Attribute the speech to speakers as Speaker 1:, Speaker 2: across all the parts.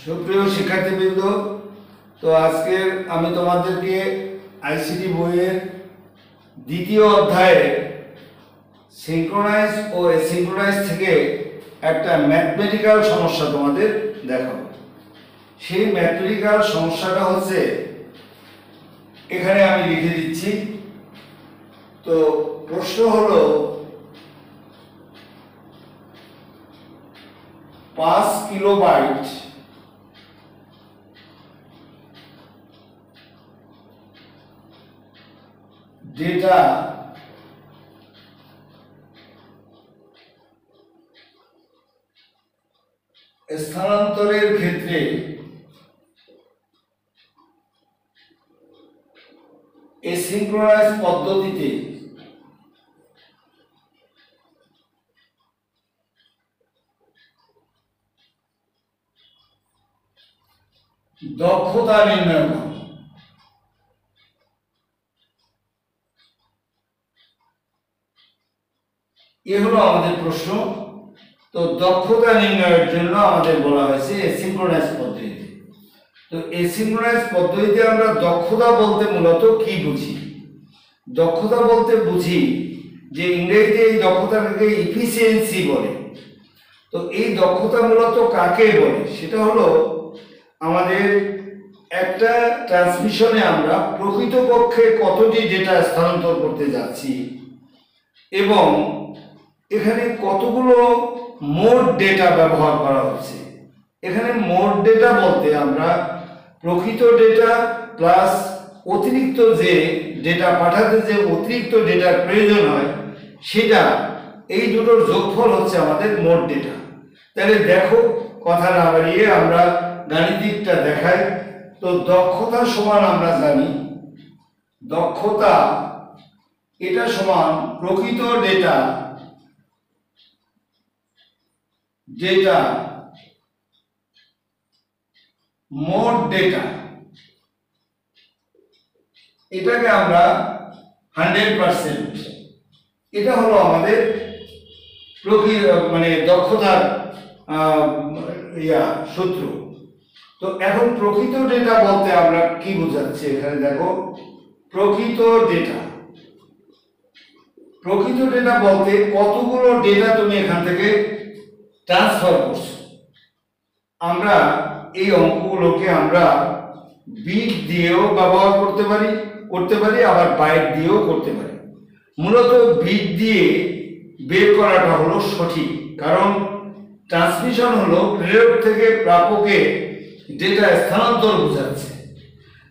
Speaker 1: সুপ্রিয় শিক্ষার্থীবৃন্দ, তো আজকে আমি তোমাদেরকে আইসিটি বইয়ের দ্বিতীয় অধ্যায়ে সিনক্রোনাইজ ও অ্যাসিনক্রোনাইজ থেকে একটা ম্যাথমেটিক্যাল সমস্যা তোমাদের দেখাবো। সেই ম্যাথমেটিক্যাল সমস্যাটা হচ্ছে, এখানে আমি লিখে দিচ্ছি। তো প্রশ্ন হলো 5 কিলোবাইট ডেটা স্থানান্তরের ক্ষেত্রে অ্যাসিনক্রোনাইজ পদ্ধতিতে দক্ষতা নির্ণয় করো। এ হলো আমাদের প্রশ্ন। তো দক্ষতা নির্ণয়ের জন্য আমাদের বলা হয়েছে অ্যাসিনক্রোনাইজ পদ্ধতি। তো অ্যাসিনক্রোনাইজ পদ্ধতিতে আমরা দক্ষতা বলতে মূলত কি বুঝি? দক্ষতা বলতে বুঝি যে ইংরেজিতে এই দক্ষতাকে ইফিসিয়েন্সি বলে। তো এই দক্ষতা মূলত কাকে বলে? সেটা হলো আমাদের একটা ট্রান্সমিশনে আমরা প্রকৃতপক্ষে কতটি ডেটা স্থানান্তর করতে যাচ্ছি এবং এখানে কতগুলো মোট ডেটা ব্যবহার করা হচ্ছে। এখানে মোট ডেটা বলতে আমরা প্রকৃত ডেটা প্লাস অতিরিক্ত যে ডেটা পাঠাতে যে অতিরিক্ত ডেটার প্রয়োজন হয় সেটা, এই দুটোর যোগফল হচ্ছে আমাদের মোট ডেটা। তাহলে দেখো, কথা না বাড়িয়ে আমরা গাণিতিকটা দেখাই। তো দক্ষতা সমান আমরা জানি, দক্ষতা এটা সমান প্রকৃত ডেটা মোট ডেটা, এটাকে আমরা 100%, এটা হলো আমাদের দক্ষতার সূত্র। তো এখন প্রকৃত ডেটা বলতে আমরা কি বোঝাচ্ছি? এখানে দেখো, প্রকৃত ডেটা বলতে কতগুলো ডেটা তুমি এখান থেকে ট্রান্সফার করছো। আমরা এই অঙ্কগুলোকে আমরা বিট দিয়েও ব্যবহার করতে পারি আবার বাইট দিয়েও করতে পারি। মূলত বিট দিয়ে বের করাটা হলো সঠিক, কারণ ট্রান্সমিশন হলো প্রেরক থেকে প্রাপকে ডেটা স্থানান্তর বোঝাচ্ছে।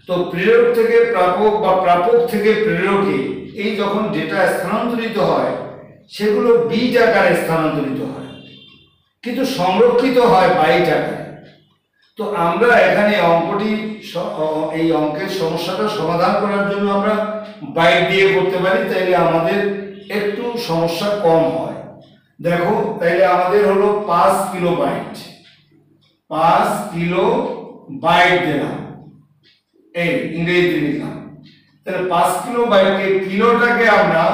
Speaker 1: তো প্রেরক থেকে প্রাপক বা প্রাপক থেকে প্রেরকে এই যখন ডেটা স্থানান্তরিত হয় সেগুলো বিট আকারে স্থানান্তরিত হয়, কিন্তু সংরক্ষিত হয় বাইট আকারে। তো আমরা এখানে এই অঙ্কের সমস্যাটা সমাধান করার জন্য আমরা বাইট দিয়ে করতে পারি, তাইলে আমাদের একটু সমস্যা কম হয়। দেখো, তাইলে আমাদের হলো 5 কিলোবাইট দিলাম, এই ইংরেজিতে লিখলাম। তাহলে 5 কিলোবাইটকে, কিলোটাকে আমরা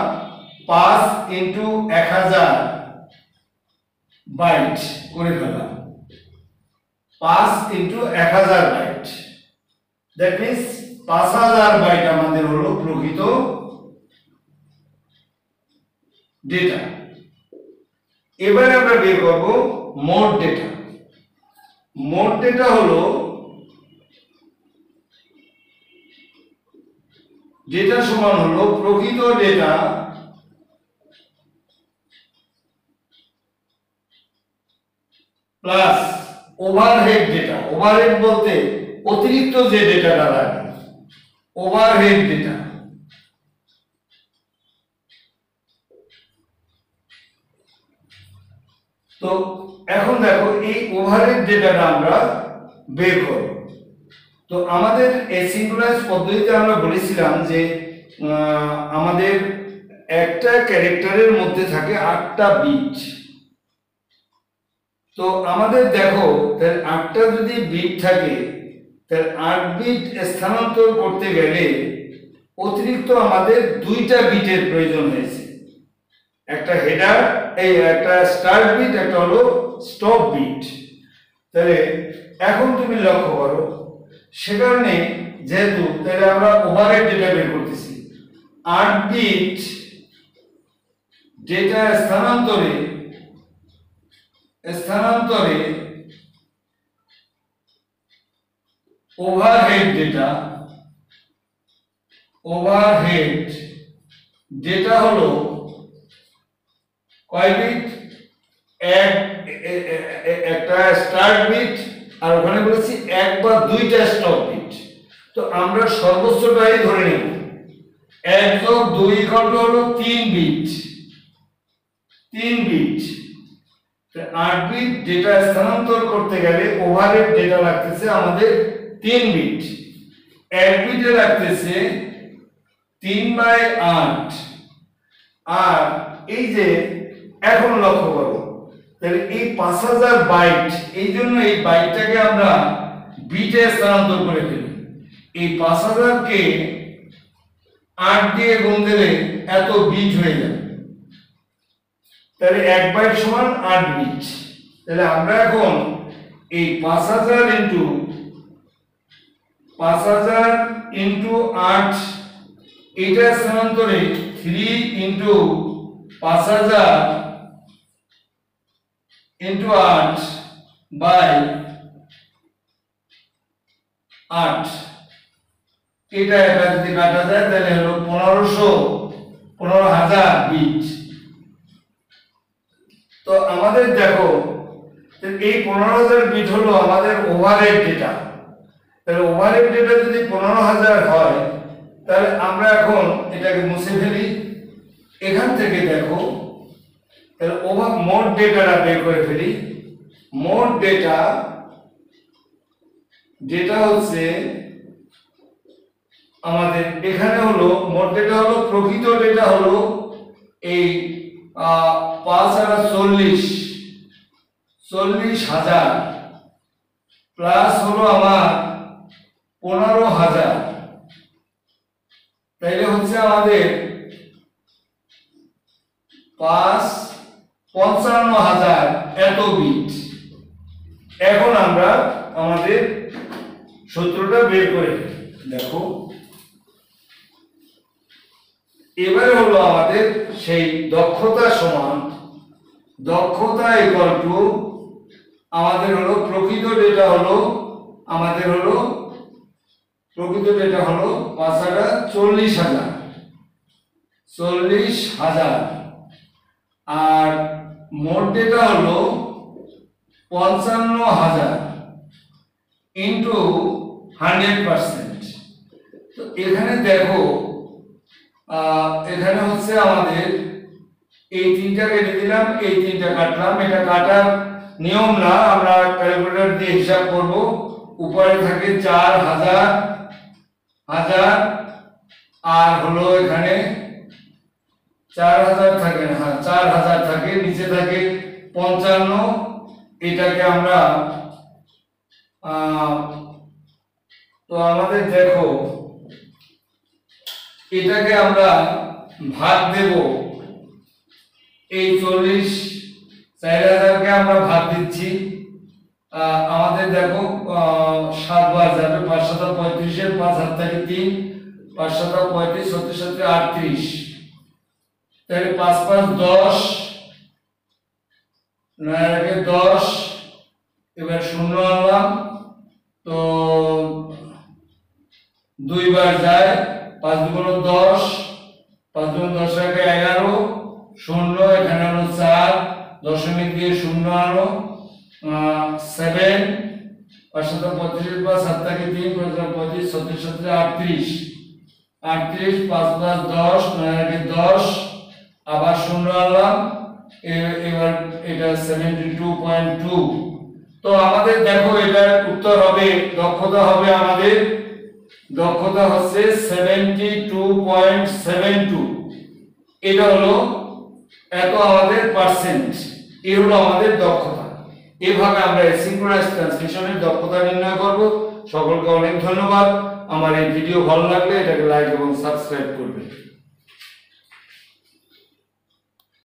Speaker 1: 5 × 1000 বাইট করে ফেললাম। 5 × 1000 বাইট, দ্যাট মিন্স 5000 বাইট আমাদের হলো প্রকৃত ডেটা। এবারে আমরা বের করব মোট ডেটা। মোট ডেটা হলো ডেটা সমান হলো প্রকৃত data plus overhead data. Overhead বলতে অতিরিক্ত যে ডেটাটা লাগে, ওভারহেড ডেটা। তো এখন দেখো, এই ওভারহেড ডেটাটা আমরা বের করব। তো আমাদের অ্যাসিনক্রোনাইজ পদ্ধতিতে আমরা বলেছিলাম যে আমাদের একটা ক্যারেক্টারের মধ্যে থাকে 8টা বিট। তো আমাদের দেখো, তাহলে 8টা যদি বিট থাকে, তাহলে 8 বিট স্থানান্তর করতে গেলে অতিরিক্ত আমাদের 2টা বিটের প্রয়োজন হয়েছে। একটা হেডার, এই একটা স্টার্ট বিট, একটা হলো স্টপ বিট। তাহলে এখন তুমি লক্ষ্য করো, সে কারণে যেহেতু তাহলে আমরা ওভারহেড ডেটা বের করতেছি, 8 বিট ডেটা স্থানান্তরে ওভারহেড ডেটা হলো কয় বিট? একটা স্টার্ট বিট, আর ওখানে বলেছি এক বা দুইটা স্টপ বিট। তো আমরা সর্বোচ্চটাই ধরে নেব, 1 যোগ 2 ইকুয়াল টু হলো 3 বিট। 8 বিট ডেটা স্থানান্তর করতে গেলে ওভারহেড ডেটা লাগতেছে আমাদের 3 বিট, 1 বিটে লাগতেছে 3/8। আর এই যে এখন লক্ষ্য করো, তাহলে এই 5000 বাইট, এই জন্য এই বাইটটাকে আমরা বিটে স্থানান্তর করে ফেলি। এই 5000 কে 8 দিয়ে গুণ দিলে এত বিট হয়ে যাবে, তাহলে 1 বাইট সমান 8 বিট। তাহলে আমরা এখন এই 5000 ইনটু 8 এটা স্থানান্তরে 3 ইনটু 5000 ইনটু 8 বাই 8, এটা যদি কাটা যায় তাহলে হলো 15,000 বিট। তো আমাদের দেখো এই 15,000 বিট হলো আমাদের ওভারহেড ডেটা। তাহলে ওভারহেড ডেটা যদি 15,000 হয়, তাহলে আমরা এখন এটাকে মুছে ফেলি। এখান থেকে দেখো, তাহলে মোট ডেটাটা বের করে ফেলি। মোট ডেটা হচ্ছে আমাদের এখানে হলো মোট ডেটা হলো, প্রকৃত ডেটা হলো এই 5 আর 40,000 প্লাস হলো আমার 15,000, তাইলে হচ্ছে আমাদের 55,000 এত বিট। এখন আমরা আমাদের সূত্রটা বের করে দেখো, এবারে হলো আমাদের সেই দক্ষতা সমান, দক্ষতা ইকুয়াল টু আমাদের হলো প্রকৃত ডেটা হলো আমাদের হলো 40,000 আর মোট ডেটা হলো 55,000 ইন্টু 100%। তো এখানে দেখো, এখানে হচ্ছে আমাদের এই তিনটা কেটে দিলাম, এই তিনটা কাটলাম। এটা কাটার নিয়ম না, আমরা ক্যালকুলেটর দিয়ে হিসাব করব। উপরে থাকে 4,000 আর হলো এখানে 4,000 থাকে না, 4,000 থাকে, নিচে থাকে 55। এটাকে আমরা তো আমাদের দেখো এটাকে আমরা ভাগ দেব, এই 4,000 কে আমরা ভাগ দিচ্ছি। আমাদের দেখো 7 বার যাবে, 5 7 35 এর 5 হাত থেকে 3, 5 7 35, 37 38, তাহলে 5 5 10, 9 10, এবার 0 আনলাম, তো 2 বার যায়, 5 2 10, 5 2 10 11, 0 এখানে হলো 4, দশমিক দিয়ে 0 আনো, 7, 5 7 35 5 7 থেকে 3, 5 35, 37 38, 38, 5 5 10, 9 10, আবার 0 আনলাম, এবার এটা 72.2। তো আমাদের দেখো এটার উত্তর হবে, দক্ষতা হবে আমাদের, দক্ষতা হচ্ছে 72.72। এটা হলো এত আমাদের পার্সেন্ট, এই হলো আমাদের দক্ষতা। এইভাবে আমরা সিনক্রোনাইজ ট্রান্সমিশনের দক্ষতা নির্ণয় করব। সকলকে অনেক ধন্যবাদ। আমার এই ভিডিও ভালো লাগলে এটাকে লাইক এবং সাবস্ক্রাইব করবেন।